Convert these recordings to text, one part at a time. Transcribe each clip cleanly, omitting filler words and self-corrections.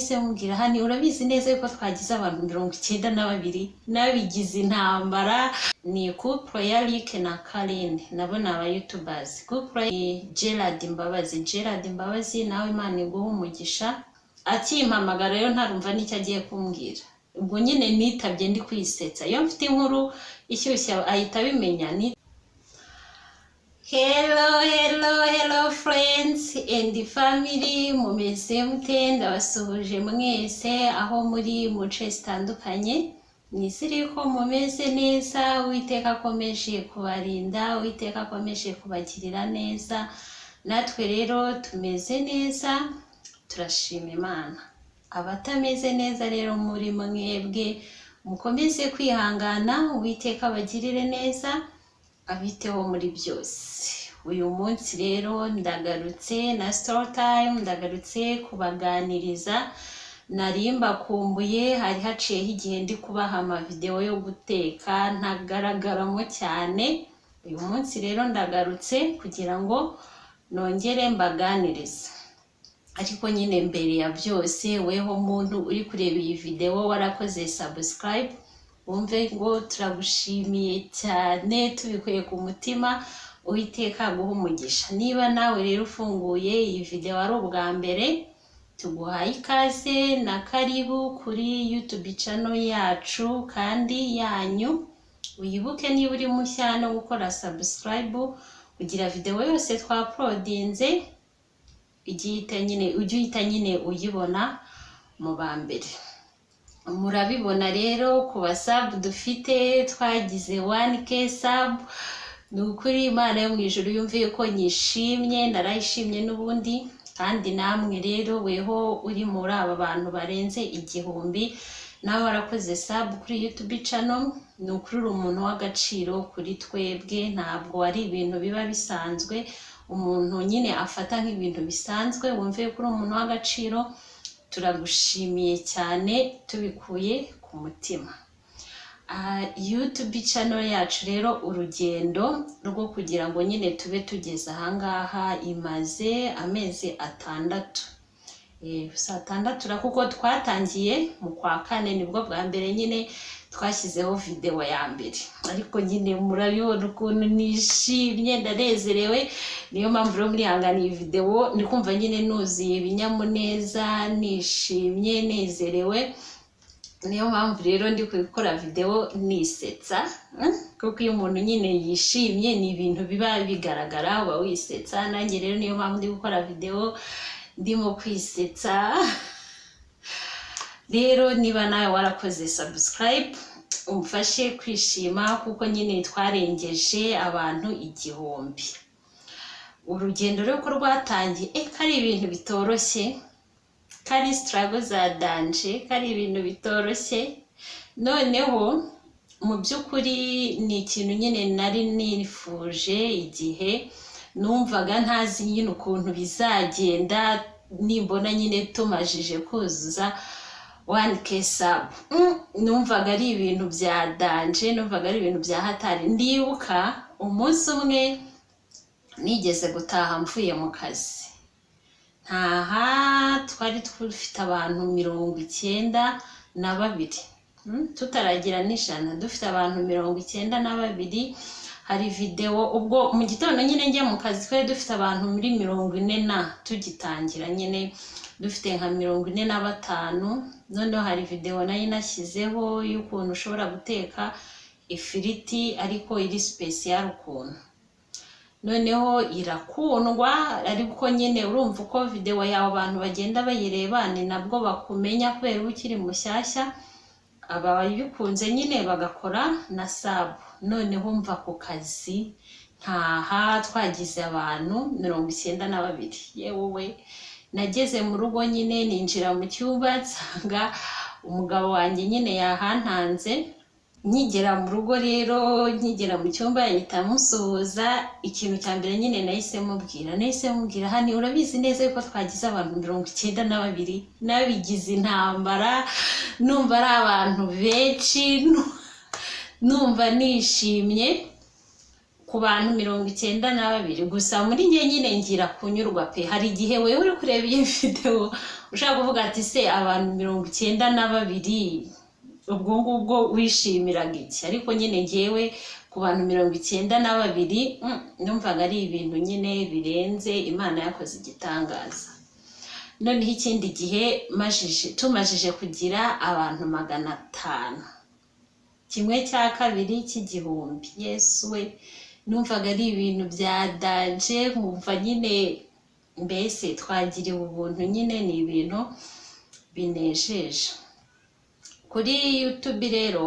nahise mubwira hani urabizi neza yuko twagize abantu 92 nabigize intambara. Ni couple ya Rick na Karen, nabo ni aba YouTubers. Couple ni Gerard Mbabazi nawe Imana iguha umugisha. Akimpamagara rero ntarumva n'icyo agiye kumbwira, ubwo nyine nitabye ndi kwisetsa. Iyo mfite inkuru ishyushye ahita abimenya. Ni Hello friends and family, mumeze mute? Ndabasuhuje mwese aho muri muce zitandukanye. Nizere ko mumeze neza, Uwiteka akomeje kubarinda, Uwiteka akomeje kubagirira neza. Natwe rero tumeze neza, turashima Imana. Abatameze neza rero muri mwebwe mukomeze kwihangana, Uwiteka abagirire neza, abiteho muri byose. Uyu munsi rero ndagarutse na story time, ndagarutse kubaganiriza. Nari mbakumbuye, hari haciyeho igihe ndi kubaha amavideo yo guteka ntagaragaramo cyane. Uyu munsi rero ndagarutse kugira ngo nongere mbaganirize. Ariko nyine mbere ya byose, weho muntu uri kureba iyi video warakoze subscribe, wumve ngo turagushimiye cyane tubikuye ku mutima, Uwiteka guha umugisha. Niba nawe rero ufunguye iyi video ari ubwa mbere, tuguhaye ikaze na karibu kuri YouTube channel yacu kandi yanyu. Uyibuke niba uri mushya no gukora subscribe kugira video yose twa uploadinze ujye uhita uyibona mu ba mbere. Murabibona rero ku basub dufite, twagize 1k sub. Nukuri Imana yo mu ijuru yumviye ko nyishimye, narayishimye n'ubundi. Kandi namwe rero weho uri muri aba bantu barenze 1000 nawe warakoze sub kuri YouTube channel. Nukuri umuntu w'agaciro kuri twebwe, ntabwo ari ibintu biba bisanzwe umuntu nyine afata nk'ibintu bisanzwe. Wumve ko uri umuntu w'agaciro, turagushimiye cyane tubikuye ku mutima. YouTube channel yacu rero urugendo rwo kugira ngo nyine tube tugeze ahangaha imaze amezi 6. Gusa 6 kuko twatangiye mu kwa 4 nibwo bwa mbere nyine twashyizeho video ya mbere. Ariko nyine murabibona ukuntu nishimye, ndanezerewe. Niyo mpamvu rero muri hangana iyi video ndi kumva nyine nuzuye ibinyamuneza, nishimye, nezerewe. Niyo mpamvu rero ndi gukora video nisetsa, kuko iyo umuntu nyine yishimye ni ibintu biba bigaragara, uba wisetsa. Nanjye rero niyo mpamvu ndi gukora video ndimo kwisetsa. Rero niba nawe warakoze subscribe, umfashe kwishima kuko nyine twarengeje abantu 1000. Urugendo rero ko rwatangiye kari ibintu bitoroshye, kari struggle za danje, kari ibintu bitoroshye. Noneho mu by'ukuri ni ikintu nyine nari nifuje igihe numvaga ntazi nyine ukuntu bizagenda. Nimbona nyine tumajije kuzuza 1k sub, numvaga ari ibintu bya danje, numvaga ari ibintu bya hatari. Ndibuka umunsi umwe nigeze gutaha mvuye mu kazi, twari dufite abantu 92, tutaragira n'ijana, dufite abantu 92. Hari video ubwo mu gitondo nyine njye mu kazi twari dufite abantu muri 40 tugitangira, nyine dufite nka 45. Noneho hari video nayo nashyizeho y'ukuntu ushobora guteka ifiriti ariko iri special ukuntu. Noneho irakundwa, ariko nyine urumva uko video yawe abantu bagenda bayireba ni nabwo bakumenya kubera ukiri mushyashya. Ababikunze nyine bagakora na sub. Noneho mva ku kazi twagize abantu 92. Yewe nageze mu rugo nyine ninjira mu cyumba nsanga umugabo wanjye nyine yahantanze. Nkigera mu rugo rero, nkigera mu cyumba yahita musuhuza. Ikintu cya mbere nyine nahise mubwira hani urabizi neza yuko twagize abantu 92 nabigize intambara. Numva ari abantu benshi, numva nishimye ku bantu 92 gusa muri njye nyine ngira kunyurwa pe. Hari igihe wewe uri kureba iyi video ushaka kuvuga ati se abantu 92 ubwo ngubwo wishimiraga iki, ariko nyine ngewe ku bantu 92 numvaga ari ibintu nyine birenze, Imana yakoze igitangaza. Noneho ikindi gihe tumajije kugira abantu 500, 1/2 cy'igihumbi, Yesu we, numvaga ari ibintu bya daje, nkumva nyine mbese twagiriwe ubuntu, nyine ni ibintu binejeje. Kuri YouTube rero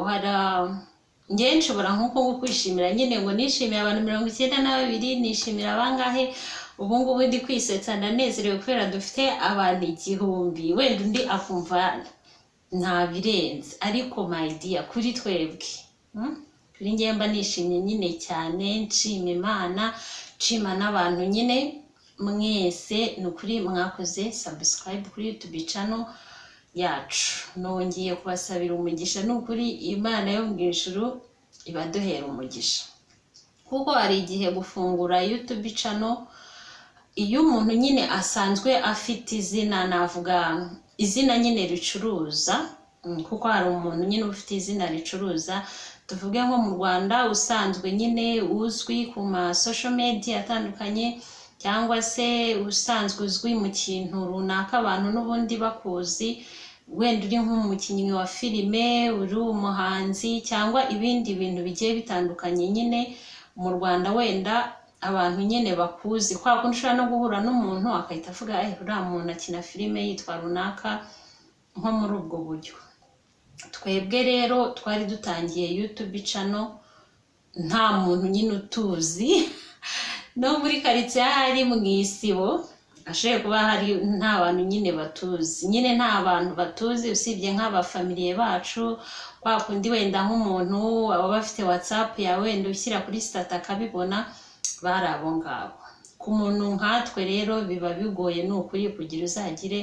njye nshobora nkuko kwishimira nyine ngo nishimiye abantu 92, nishimira abangahe. Ubu ngubu ndi kwisetsa ndanezerewe kubera dufite abantu 1000, wenda undi akumva nta birenze, ariko my dear, kuri twebwe kuri njye mba nishimye nyine cyane, nshima Imana, nshima n'abantu nyine mwese. Ni ukuri mwakoze subscribe kuri YouTube channel yacu, nongeye kubasabira umugisha. Ni ukuri Imana yo mu ijuru ibaduhera umugisha, kuko hari igihe gufungura YouTube channel iyo umuntu nyine asanzwe afite izina, navuga izina nyine ricuruza, kuko hari umuntu nyine ufite izina ricuruza, tuvuge nko mu Rwanda usanzwe nyine uzwi ku ma social media atandukanye, cyangwa se usanzwe uzwi mu kintu runaka abantu n'ubundi bakuzi, wenda uri nk'umukinnyi wa filime, uri umuhanzi, cyangwa ibindi bintu bigiye bitandukanye nyine mu Rwanda, wenda abantu nyine bakuzi, kwa kundi ushobora no guhura n'umuntu akahita avuga uriya muntu akina filime yitwa runaka, nko muri ubwo buryo. Twebwe rero twari dutangiye YouTube channel nta muntu nyine utuzi no muri karitsiye hari mu isibo ashoboye kuba hari nta bantu nyine batuzi, nyine nta bantu batuzi usibye nk'abafamiliye bacu, kwa kundi wenda nk'umuntu aba bafite WhatsApp yawe wenda ushyira kuri stata akabibona, bari abo ngabo. Ku muntu nkatwe rero biba bigoye ni ukuri kugira uzagire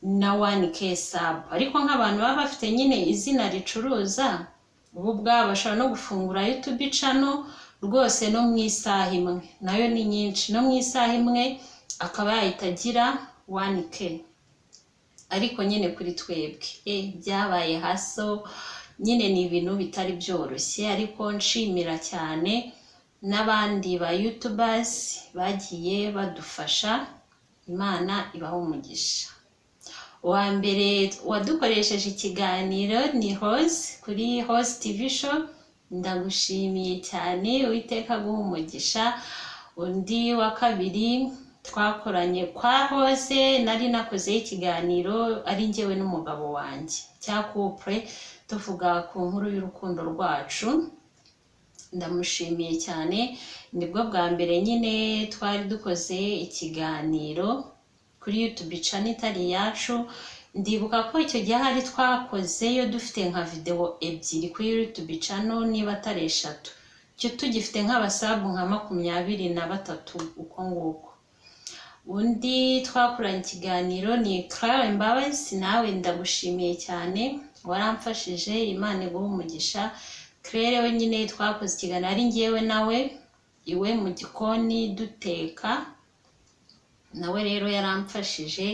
na 1K sub, ariko nk'abantu baba bafite nyine izina ricuruza, ubu bwabo bashobora no gufungura YouTube channel rwose no mu isaha imwe, nayo ni nyinshi, no mu isaha imwe akaba yahita agira 1K. Ariko nyine kuri twebwe byabaye haso, nyine ni ibintu bitari byoroshye, ariko nshimira cyane n'abandi ba YouTubers bagiye badufasha, Imana ibaho umugisha. Uwa mbere wadukoresheje ikiganiro ni Rose kuri Rose TV show, ndagushimiye cyane, Uwiteka aguhe umugisha. Undi wa kabiri twakoranye kwa Rose, nari nakoze ikiganiro ari njyewe n'umugabo wanjye cya couple, tuvuga ku nkuru y'urukundo rwacu, ndamushimiye cyane. Nibwo bwa mbere nyine twari dukoze ikiganiro kuri YouTube channel itari yacu. Ndibuka ko icyo gihe hari twakozeyo dufite nka video 2 kuri YouTube channel niba atari 3, cyo tugifite nk'abasabu nka 23 uko nguko. Undi twakoranye ikiganiro ni Claire Mbabazi, nawe ndagushimiye cyane, waramfashije, Imana iguhe umugisha. Claire we nyine twakoze ikiganiro ari njyewe nawe iwe mu gikoni duteka, nawe rero yaramfashije,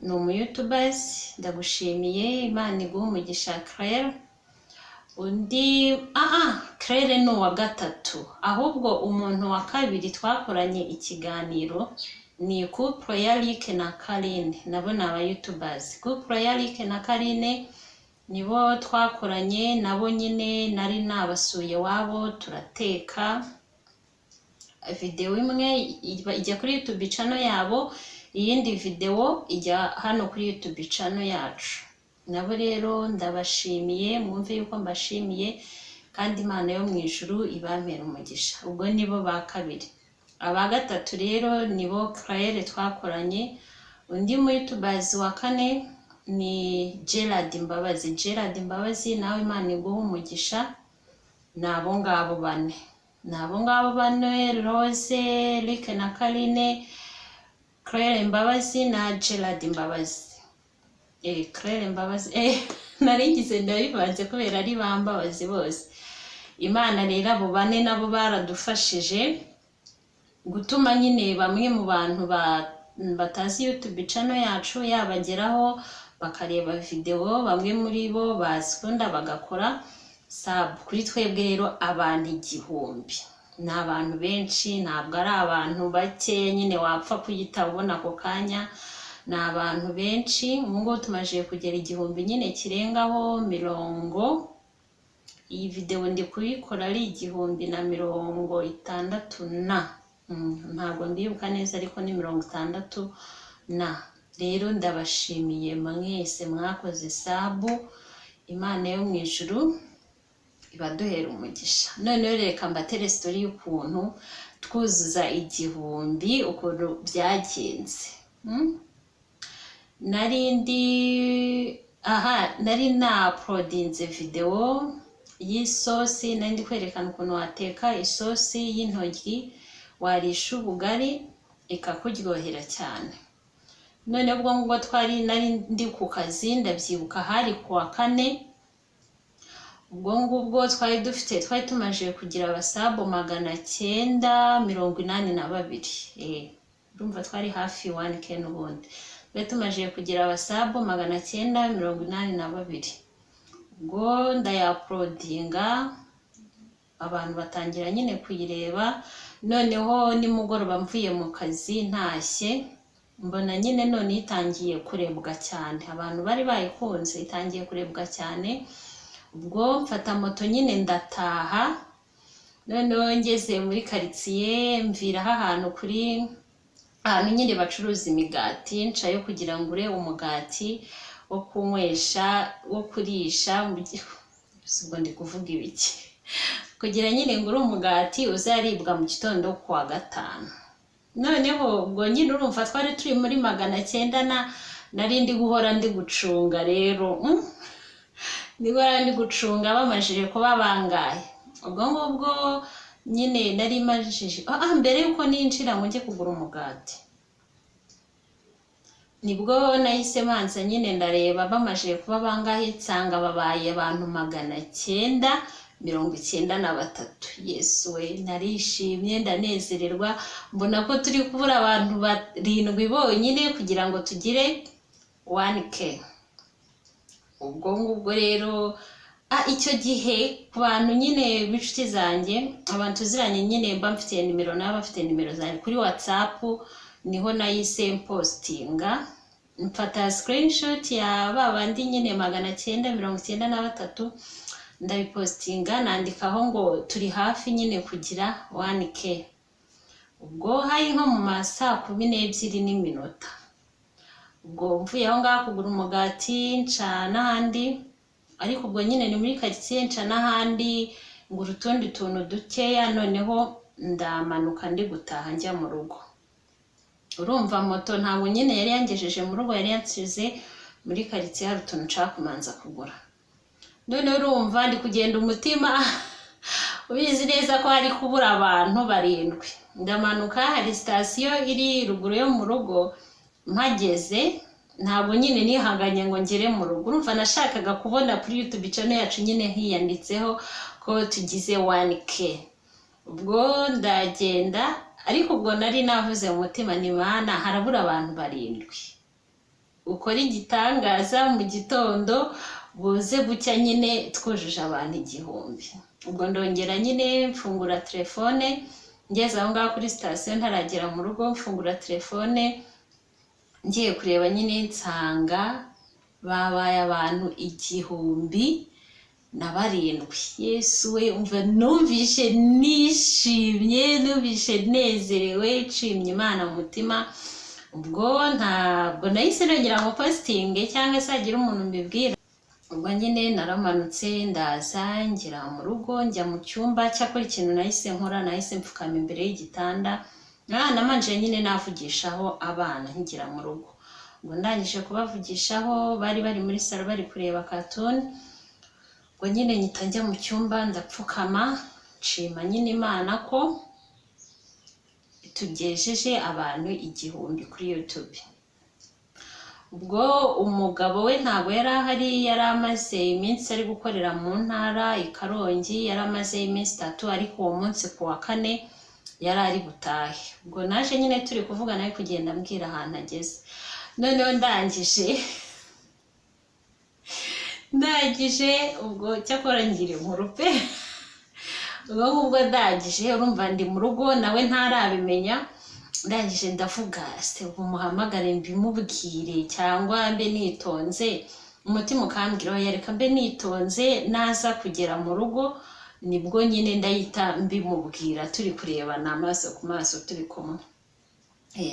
ni umu-YouTubers, ndagushimiye, Imana iguhe umugisha Claire. Undi Claire ni uwa gatatu, ahubwo umuntu wa kabiri twakoranye ikiganiro ni couple ya Rick na Karine, nabo ni aba-YouTubers. Couple ya Rick na Karine nibo twakoranye nabo, nyine nari nabasuye wabo turateka. Video imwe ijya kuri YouTube channel yabo, iyindi video ijya hano kuri YouTube channel yacu. Nabo rero ndabashimiye, mwumve yuko mbashimiye, kandi Imana yo mu ijuru ibampera umugisha. Ubwo nibo ba kabiri. Aba gatatu rero nibo Claire twakoranye. Undi mu YouTubers wa kane ni Gerard Mbabazi. Gerard Mbabazi nawe Imana iguhe umugisha. Nabo ngabo bane. Rose, Rick na Karine, Claire Mbabazi na Gerard Mbabazi. Claire Mbabazi naringize ndabivanze kubera ari bambabazi bose. Imana rero abo bane nabo baradufashije gutuma nyine bamwe mu bantu batazi YouTube channel yacu yabageraho bakareba video, bamwe muri bo bazikunda bagakora sub. Kuri twebwe rero abantu 1000 ni abantu benshi, ntabwo ari abantu bake nyine wapfa kuyita ubona ako kanya, ni abantu benshi. Ngo tumaje kugera 1000 nyine kirengaho 70. Iyi video ndi kuyikora ari 1060 na ntabwo ndibuka neza ariko ni 60 na. Rero ndabashimiye mwese mwakoze sabu, Imana yo mu ijuru ibaduhera umugisha. Noneho reka mbatere story y'ukuntu twuzuza 1000 ukuntu byagenze. Nari na uploadinze video y'isosi, nandi kwerekana ukuntu wateka isosi y'intoryi warisha ubugari ikakuryohera cyane. None ubwo ngo nari ndi ku kazi, ndabyibuka hari kuwa 4. Ubwo twari tumaje kugira abasabu 982. Urumva twari hafi 1K n'ubundi. Twari tumaje kugira abasabu 982. Ubwo ndayaploadinga, abantu batangira nyine kuyireba. Noneho nimugoroba mvuye mu kazi ntashye, mbona nyine none itangiye kurebwa cyane, abantu bari bayikunze, itangiye kurebwa cyane. Ubwo mfata moto nyine ndataha. Noneho ngeze muri quartier mvira ahantu nyine bacuruza imigati, ncayo kugira ngo ure umugati wo kunywesha, wo kurisha. Ubwo ndi kuvuga ibiki, kugira nyine ngo ure umugati uzaribwa mu gitondo kuwa 5. Noneho ubwo nyine urumva twari turi muri 900 nari ndi guhora ndi gucunga. Rero ndi gucunga bamajije kuba bangaye. Ubwo nyine nari majije mbere yuko ninjira ngo njye kugura umugati, nibwo nahise manza nyine ndareba bamajije kuba bangahe, nsanga babaye abantu 993. Yesu we, narishimye ndanezererwa, mbona ko turi kubura abantu 7 bonyine kugira ngo tugire 1K. Ubwo rero icyo gihe ku bantu nyine b'inshuti zanjye, abantu ziranye nyine mba mfite nimero n'abafite nimero zanjye kuri WhatsApp, niho nayise postinga, mfata screenshot ya babandi nyine 993 ndabipostinga, nandikaho ngo turi hafi nyine kugira 1K. Ubwo hari nko mu masaa 12:00. Ubwo mvuye aho ngaho kugura umugati nca n'ahandi, ariko ubwo nyine ni muri quartier, nca n'ahandi ngura utundi tuntu dukeya. Noneho ndamanuka ndi gutaha njya mu rugo. Urumva moto ntabwo nyine yari yangejeje mu rugo, yari yansize muri quartier, hari utuntu nshaka kumanza kugura. Noneho urumva ndi kugenda umutima ubizi neza ko hari kubura abantu 7. Ndamanuka, hari station iri ruguru yo mu rugo. Mpageze ntabwo nyine nihanganye ngo ngere mu rugo. Urumva nashakaga kubona kuri YouTube channel yacu nyine hiyanditseho ko tugize 1K. Ubwo ndagenda, ariko ubwo nari navuze mu mutima ni Mana, harabura abantu 7. Ukora igitangaza mu gitondo buze bucya nyine twujuje abantu 1000. Ubwo ndongera nyine mfungura telefone, ngeze aho ngaho kuri station ntaragera mu rugo, mfungura telefone ngiye kureba nyine nsanga babaye abantu 1007. Yesu we, umva numvishe nishimye, numvishe nezerewe, nshimye Imana mu mutima. Ubwo ntabwo nahise nongera ngo postinge cyangwa se agira umuntu mbibwira. Ubwo nyine naramanutse ndaza ngira mu rugo, njya mu cyumba. Cyakora ikintu nahise nkora, nahise mfukama imbere y'igitanda, namanje nyine navugishaho abana ngira mu rugo. Ubwo ndangije kubavugishaho, bari muri salo bari kureba cartoon. Ubwo nyine nyita njya mu cyumba ndapfukama, nshima nyine Imana ko tugejeje abantu 1000 kuri YouTube. ubwo umugabo we ntabwo yari ahari, yari amaze iminsi ari gukorera mu ntara i Karongi, yari amaze iminsi 3, ariko uwo munsi ku wa 4 yari ari butahe. Ubwo naje nyine turi kuvugana ari kugenda ambwira ahantu ageze. Noneho ndangije ubwo cyakora ngira inkuru pe. ubwo ndangije urumva ndi mu rugo nawe ntarabimenya, ndangije ndavuga se umuhamagare mbimubwire cyangwa mbe nitonze. Umutima ukambwira yareka mbe nitonze, naza kugera mu rugo nibwo nyine ndahita mbimubwira turi kurebana amaso ku maso turi kumwe.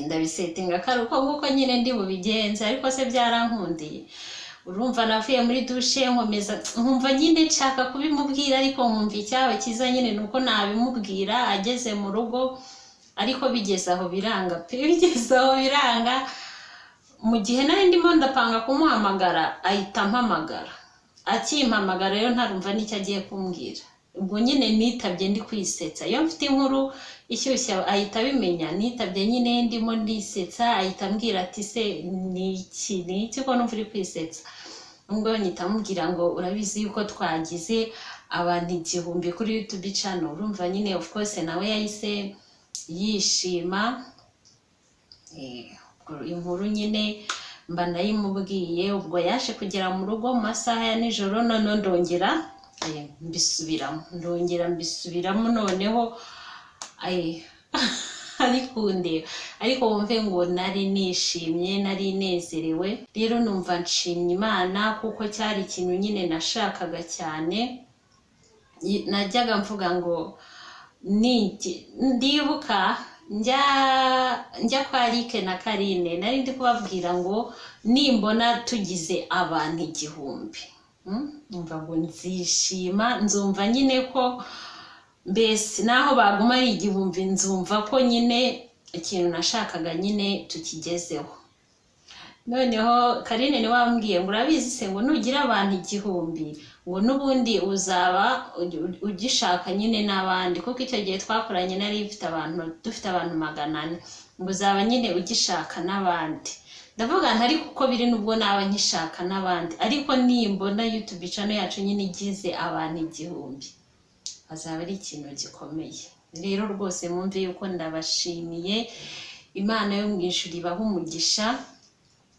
Ndabisetinga karuko nguko nyine ndi bubigenze, ariko se byarankundiye. Urumva navuye muri douche nkomeza nkumva nyine nshaka kubimubwira, ariko nkumva icyaba kiza nyine nuko nabimubwira ageze mu rugo, ariko bigeze aho biranga pe, bigeze aho biranga. Mu gihe nari ndimo ndapanga kumuhamagara ahita mpamagara, akimpamagara rero ntarumva n'icyo agiye kumbwira. Ubwo nyine nitabye ndi kwisetsa, iyo mfite inkuru ishyushye ahita abimenya. Nitabye nyine ndimo ndisetsa, ahita ambwira ati se niki ko numva uri kwisetsa. Ubwo nyita mubwira ngo urabizi yuko twagize abantu 1000 kuri YouTube channel. Urumva nyine of course nawe yahise yishima. Inkuru nyine mba ndayimubwiye. Ubwo yaje kugera mu rugo mu masaha ya nijoro, none ndongera mbisubiramo noneho ariko wumve ngo nari nishimye, nari nezerewe. Rero numva nshimye Imana kuko cyari ikintu nyine nashakaga cyane. Najyaga mvuga ngo ndibuka njya kwa Rike na Karine, nari ndi kubabwira ngo nimbona tugize abantu 1000 numva ngo nzishima, nzumva nyine ko mbese naho baguma ari 1000 nzumva ko nyine ikintu nashakaga nyine tukigezeho. Noneho Karine ni wambwiye ngo urabizi se ngo nugira abantu 1000 ngo nubundi uzaba ugishaka nyine n'abandi, kuko icyo gihe twakoranye nari dufite abantu 400, ngo uzaba nyine ugishaka n'abandi. Ndavuga ntari kuko biri nubwo naba nkishaka n'abandi, ariko nimbona YouTube channel yacu nyine igize abantu 1000 azaba ari ikintu gikomeye. Rero rwose mwumve yuko ndabashimiye. Imana yo mu ijuru ibaha umugisha.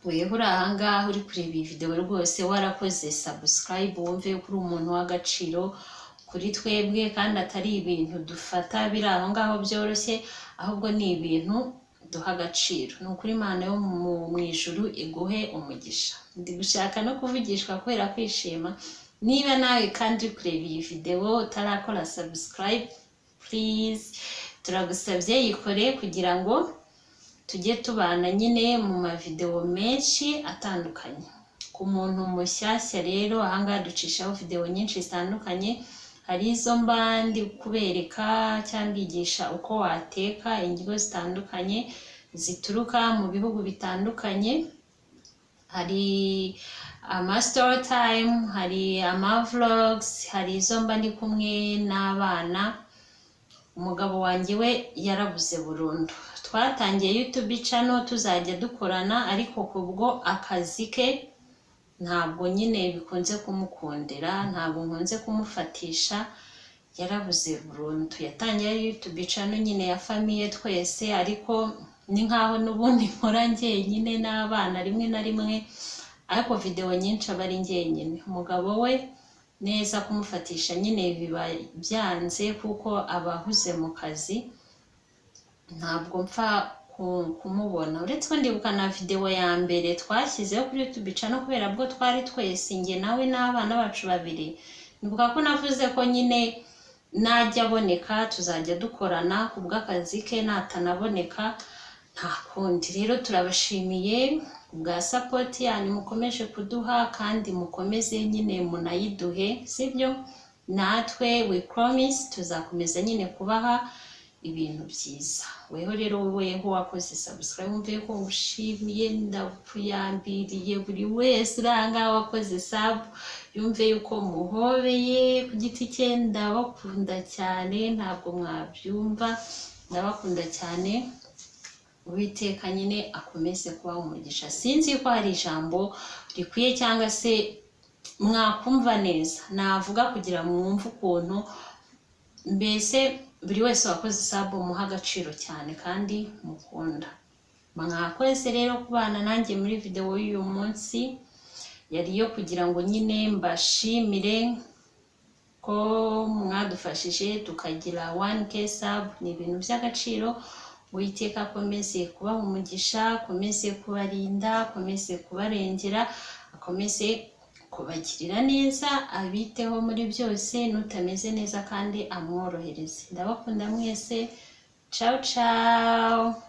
Wewe uri ahangaha uri kureba iyi video rwose warakoze subscribe, wumve yuko uri umuntu w'agaciro kuri twebwe, kandi atari ibintu dufata biri aho ngaho byoroshye, ahubwo ni ibintu duha agaciro. Ni ukuri Imana yo mu ijuru iguhe umugisha. Ndi gushaka no kuvugishwa kubera kwishima. Niba nawe kandi uri kureba iyi video utarakora subscribe, please turagusabye yikore kugira ngo tujye tubana nyine mu mavideo menshi atandukanye. Ku muntu mushyashya rero ahangaha ducishaho video nyinshi zitandukanye, hari izo mbandi kubereka cyangwa igisha uko wateka indyo zitandukanye zituruka mu bihugu bitandukanye. Hari ama story time, hari ama vlogs, hari izo mba ndi kumwe n'abana. Umugabo wanjye we yarabuze burundu. Twatangiye YouTube channel tuzajya dukorana, ariko kubwo akazi ke ntabwo nyine bikunze kumukundira, ntabwo nkunze kumufatisha. Yarabuze burundu. Yatangiye YouTube channel nyine ya famille twese, ariko ni nkaho nubundi nkora njyenyine n'abana rimwe na rimwe, ariko video nyinshi aba ari njyenyine. Umugabo we neza kumufatisha nyine biba byanze kuko abahuze mu kazi, ntabwo mpfa kumubona. Uretse ko ndibuka na video ya mbere twashyizeho kuri YouTube channel kubera bwo twari twese njye nawe n'abana bacu 2, nibuka ko navuze ko nyine najya aboneka tuzajya dukorana kubw'akazi ke, natanaboneka nta kundi. Rero turabashimiye bwa support yanyu mukomeje kuduha, kandi mukomeze nyine munayiduhe, sibyo? Natwe we promise tuzakomeza nyine kubaha ibintu byiza. Weho rero weho wakoze subscribe, mve ko ushimiye, ndakuyambiriye buri wese uranga wakoze sub, yumve yuko muhobeye ku giti cye. Ndabakunda cyane, ntabwo mwabyumva, ndabakunda cyane. Uwiteka nyine akomeze kuba umugisha. Sinzi ko hari ijambo rikwiye cyangwa se mwakumva neza navuga kugira mwumve ukuntu mbese buri wese wakoze sabo muha agaciro cyane kandi mukunda. Mwakoze rero kubana nanjye muri video y'uyu munsi, yari yo kugira ngo nyine mbashimire ko mwadufashije tukagira 1k sub. Ni ibintu by'agaciro. Uwiteka akomeze kuba umugisha, akomeze kubarinda, akomeze kubarengera, akomeze kubagirira neza, abiteho muri byose, nutameze neza kandi amworohereze. Ndabakunda mwese. Ciao ciao.